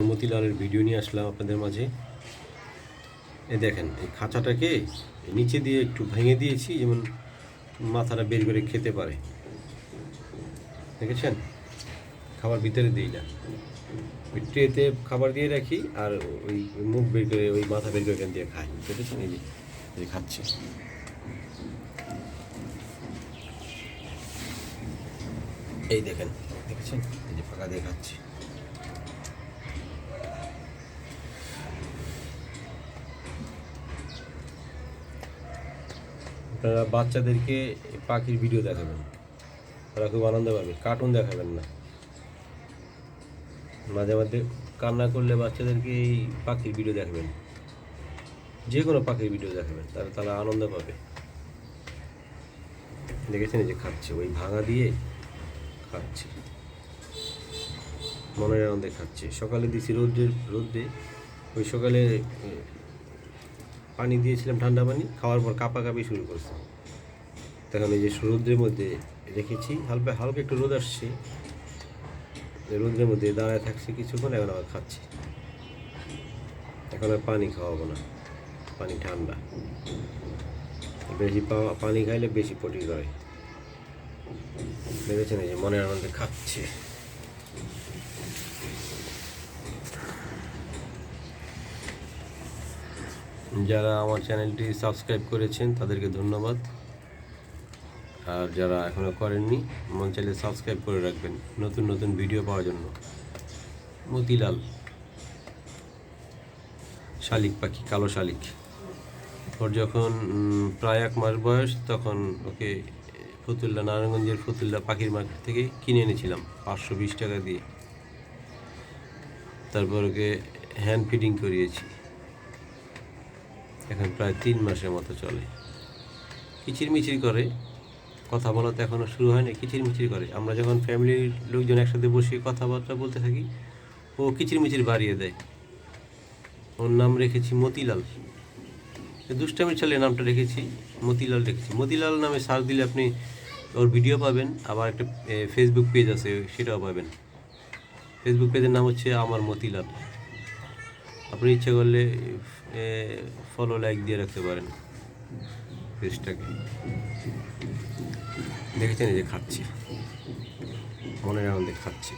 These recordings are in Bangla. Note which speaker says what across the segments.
Speaker 1: মতিলালের ভিডিও নিয়ে আসলাম আপনাদের মাঝে। এই দেখেন, এই খাঁচাটাকে নিচে দিয়ে একটু ভেঙে দিয়েছি, যেমন মাথাটা বের করে খেতে পারে। দেখেছেন, খাবার ভিতরে দিই না, ওই ট্রেতে খাবার দিয়ে রাখি, আর ওই মুখ বের করে, ওই মাথা বের করে এখান দিয়ে খায়। দেখেছেন, এই যে খাচ্ছে। এই দেখেন, দেখেছেন, এই যে ফাঁকা দিয়ে খাচ্ছে। আপনারা বাচ্চাদেরকে পাখির ভিডিও দেখাবেন, তারা খুব আনন্দ পাবে। কার্টুন দেখাবেন না। মাঝে মাঝে কান্না করলে বাচ্চাদেরকে এই পাখির ভিডিও দেখাবেন, যে কোনো পাখির ভিডিও দেখাবেন, তারা আনন্দ পাবে। দেখেছেন, এই যে খাচ্ছে, ওই ভাঙা দিয়ে খাচ্ছে, মনের আনন্দে খাচ্ছে। সকালে দিয়েছি রোদে, ওই সকালে পানি দিয়েছিলাম, ঠান্ডা পানি, খাওয়ার পর কাঁপাকাঁপি শুরু করছে। তখন এই যে রোদ্রের মধ্যে রেখেছি, হালকা হালকা একটু রোদ আসছে, রোদ্রের মধ্যে দাঁড়ায় থাকছে কিছুক্ষণ, এখন আবার খাচ্ছে। এখন আর পানি খাওয়াবো না, পানি ঠান্ডা। বেশি পানি খাইলে বেশি পটি করে। দেখেছেন, এই যে মনের আনন্দে খাচ্ছে। যারা আমার চ্যানেলটি সাবস্ক্রাইব করেছেন তাদেরকে ধন্যবাদ, আর যারা এখনও করেননি মন চাইলে সাবস্ক্রাইব করে রাখবেন নতুন নতুন ভিডিও পাওয়ার জন্য। মতিলাল শালিক পাখি, কালো শালিক। ওর যখন প্রায় 1 মাস বয়স, তখন ওকে ফতুল্লা, নারায়ণগঞ্জের ফতুল্লা পাখির মার্কেট থেকে কিনে এনেছিলাম 520 টাকা দিয়ে। তারপর ওকে হ্যান্ড ফিডিং করিয়েছি, এখন প্রায় 3 মাসের মতো চলে। কিচিরমিচির করে, কথা বলা তো এখনও শুরু হয়নি, কিচিরমিচির করে। আমরা যখন ফ্যামিলির লোকজন একসাথে বসে কথাবার্তা বলতে থাকি, ও কিচিরমিচির বাড়িয়ে দেয়। ওর নাম রেখেছি মতিলাল, দুষ্টামির ছেলে নামটা রেখেছি, মতিলাল রেখেছি। মতিলাল নামে সার্চ দিলে আপনি ওর ভিডিও পাবেন, আবার একটা ফেসবুক পেজ আছে, সেটাও পাবেন। ফেসবুক পেজের নাম হচ্ছে আমার মতিলাল। আপনি ইচ্ছে করলে ফলো, লাইক দিয়ে রাখতে পারেন পেজটাকে। দেখেছেন, এই যে খাচ্ছে, মনের আনন্দে খাচ্ছে।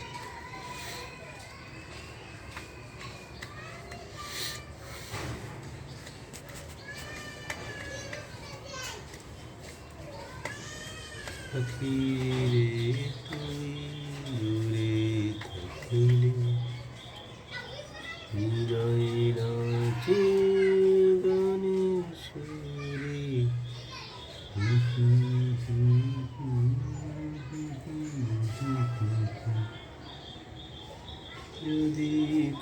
Speaker 1: যদি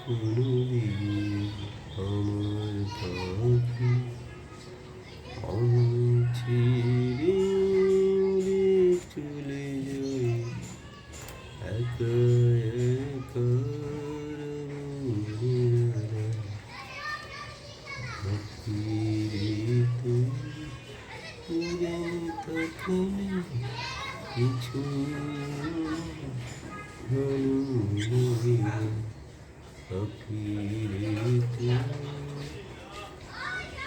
Speaker 1: কোনোদিন আমার পাখি ছেড়ে চলে যায়, একা একা কিছু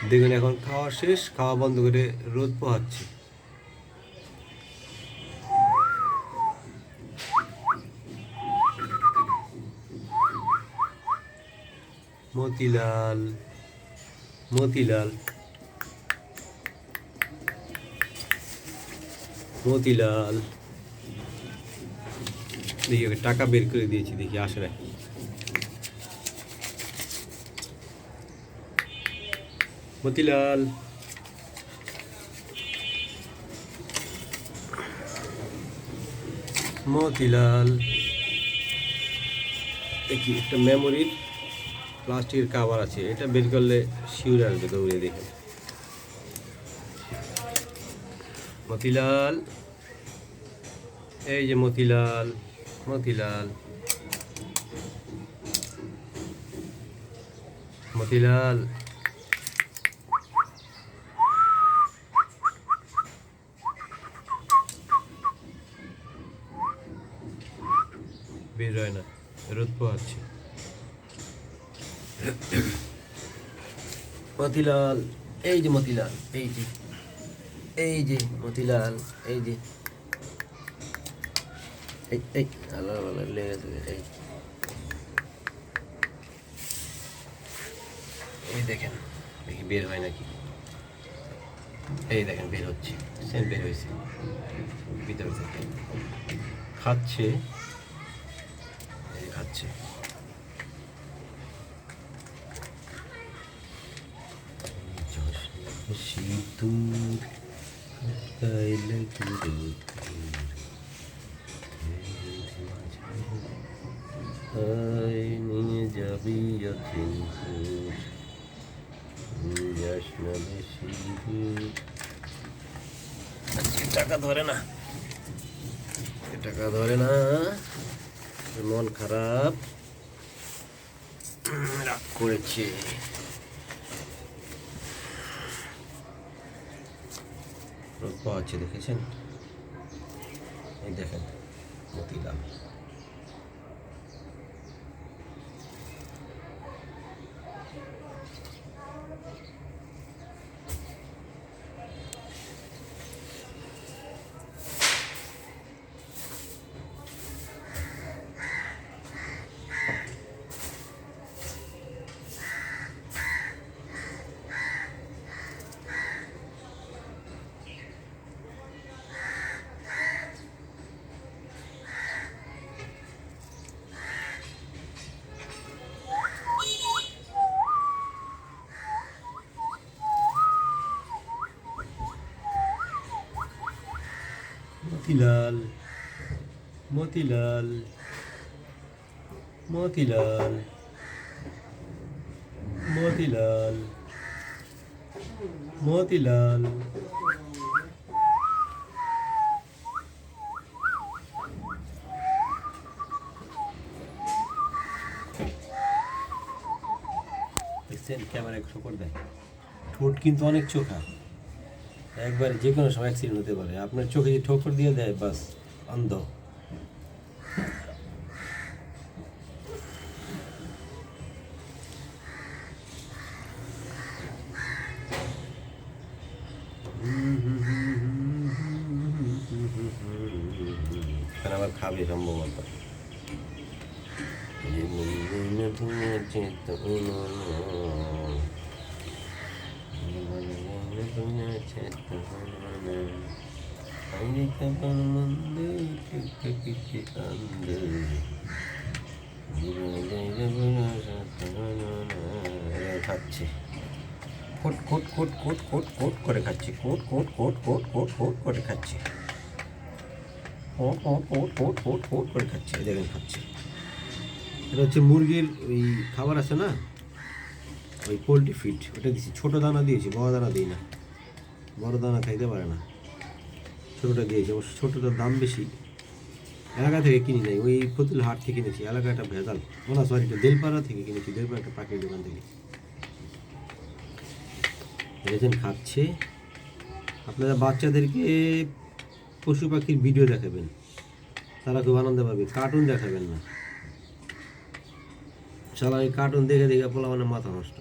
Speaker 1: দেখুন, এখন খাওয়া শেষ, খাওয়া বন্ধ করে রোদ পোহাচ্ছে। মতিলাল, মতিলাল, মতিলাল। দেখি, ওকে টাকা বের করে দিয়েছি, দেখি আসে নাকি। মতিলাল, মতিলাল। দেখি, একটা মেমোরির প্লাস্টিকের কাভার আছে, এটা বের করলে শিউরে আসবে দৌড়ে। দেখেন, মতিলাল, এই যে মতিলাল, মতিলাল, মতিলাল। বের হয় না, রোদ পোহাচ্ছে। মতিলাল, এই যে মতিলাল, এই যে মতিলাল, এই যে এই আল্লাহ আল্লাহ লেগে গেছে, এই দেখেন দেখি বের হয় নাকি, এই দেখেন বের হচ্ছে, সেম বের হয়েছে ভিতরে থেকে, খাচ্ছে, এই খাচ্ছে। সিঁদুর গাইলে নিয়ে যাবি যাস না বেশি টাকা ধরে না, টাকা ধরে না, মন খারাপ, রাগ করেছে। রোদ পাওয়াচ্ছে দেখেছেন, এই দেখেন মতিলাল। মতিলাল, মতিলাল, মতিলাল, মতিলাল, মতিলাল। দেখছেন ক্যামেরায় ঠোকর দেয়, ঠোঁট কিন্তু অনেক চোখা, একবারে যে কোনো সময় অ্যাক্সিডেন্ট হতে পারে। আপনার চোখে যে ঠোকর দিয়ে দেয় বাস অন্ধ। আবার খাবে সম্ভবত। খাচ্ছে কোট কোট কোট কোট কোট কোট করে খাচ্ছে, কোট কোট কোট কোট কোট কোট করে খাচ্ছে, কোট কোট কোট কোট কোট কোট করে খাচ্ছে, দেখেন খাচ্ছে। এটা হচ্ছে মুরগির ওই খাবার আছে না, ওই পোলট্রি ফিড, ওটা দিয়েছি। ছোটো দানা দিয়েছি, বড় দানা দিই না, বড় দানা খাইতে পারে না, ছোটোটা দিয়েছি। অবশ্য ছোটোটার দাম বেশি, এলাকা থেকে কিনি নাই, ওই ফতুল হাট থেকে কিনেছি, এলাকাটা ভেজাল, ওনা সরি এটা দেলপাড়া থেকে কিনেছি, দেলপাড়া একটা পাখির দোকান থেকে। দেখেছেন খাচ্ছে। আপনারা বাচ্চাদেরকে পশু পাখির ভিডিও দেখাবেন, তারা খুব আনন্দ পাবে, কার্টুন দেখাবেন না। সারা এই কার্টুন দেখে দেখে পোলা মানে মাথা নষ্ট।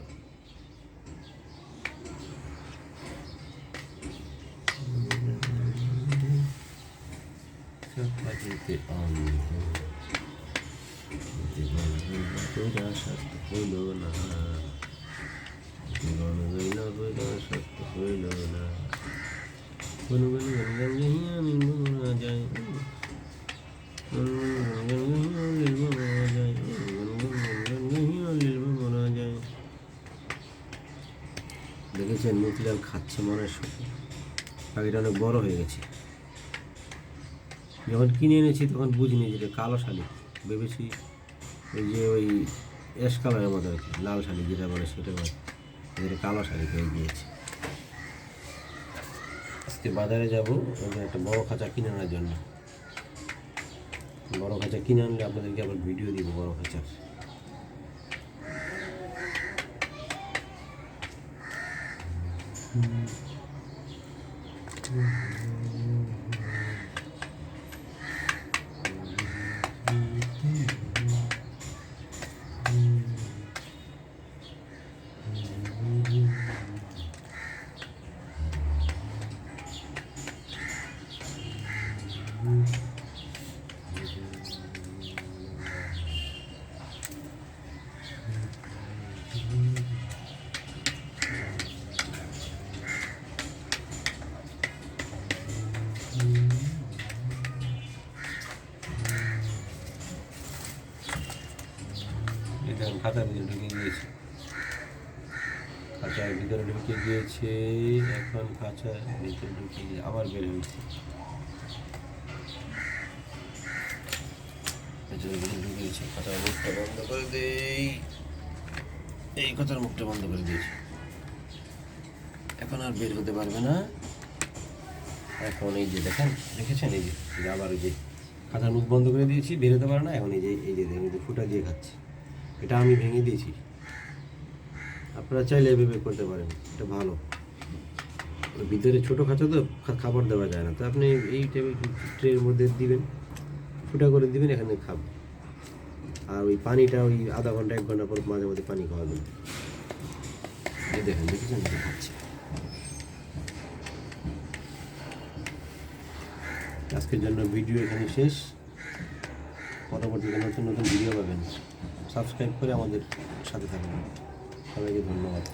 Speaker 1: হইল না, হইল না, যায় দেখেছেন মতিলাল খাচ্ছে, মনে সুখী। পাখিটা অনেক বড় হয়ে গেছে। যখন কিনে এনেছি তখন বুঝিনি যেটা কালো শালিক, ভেবেছি ওই যে ওই অ্যাশ কালারের মতো আর কি, লাল শালিক যেটা বলে সেটা বলে, যেটা কালো শালিক হয়ে গিয়েছে। আজকে বাজারে যাবো একটা বড় খাঁচা কিনে আনার জন্য। বড় খাঁচা কিনে আনলে আপনাদেরকে আবার ভিডিও দিব বড় খাঁচার। খাঁচার ভিতরে ঢুকে গিয়েছে, খাঁচার ভিতরে ঢুকে গিয়েছে। এখন খাঁচার ভিতরে ঢুকে গিয়ে আবার বের হয়েছে, ভিতরে ঢুকে গিয়েছে। খাঁচার মুখটা বন্ধ করে দেই, এই খাঁচার মুখটা বন্ধ করে দিয়েছে। এখন আর বের হতে পারবে না। এখন এই যে দেখেছেন, এই যে আবার ওই যে খাঁচার মুখ বন্ধ করে দিয়েছি, বের হতে পারে না। এখন এই যে ফুটা দিয়ে খাচ্ছে, এটা আমি ভেঙে দিয়েছি। আপনারা চাইলে এভাবে করতে পারেন, এটা ভালো। ওর ভিতরে ছোটো খাঁচা তো খাবার দেওয়া যায় না, তো আপনি এই ট্রের মধ্যে দিবেন, ফুটা করে দিবেন, এখানে খাবে। আর ওই পানিটা ওই আধা ঘন্টা 1 ঘন্টা পর মাঝে মাঝে পানি খাওয়াবেন। এই দেখেছেন খাচ্ছে। আজকের জন্য ভিডিও এখানে শেষ। পরবর্তীতে নতুন নতুন ভিডিও পাবেন, সাবস্ক্রাইব করে আমাদের সাথে থাকবেন। সবাইকে ধন্যবাদ।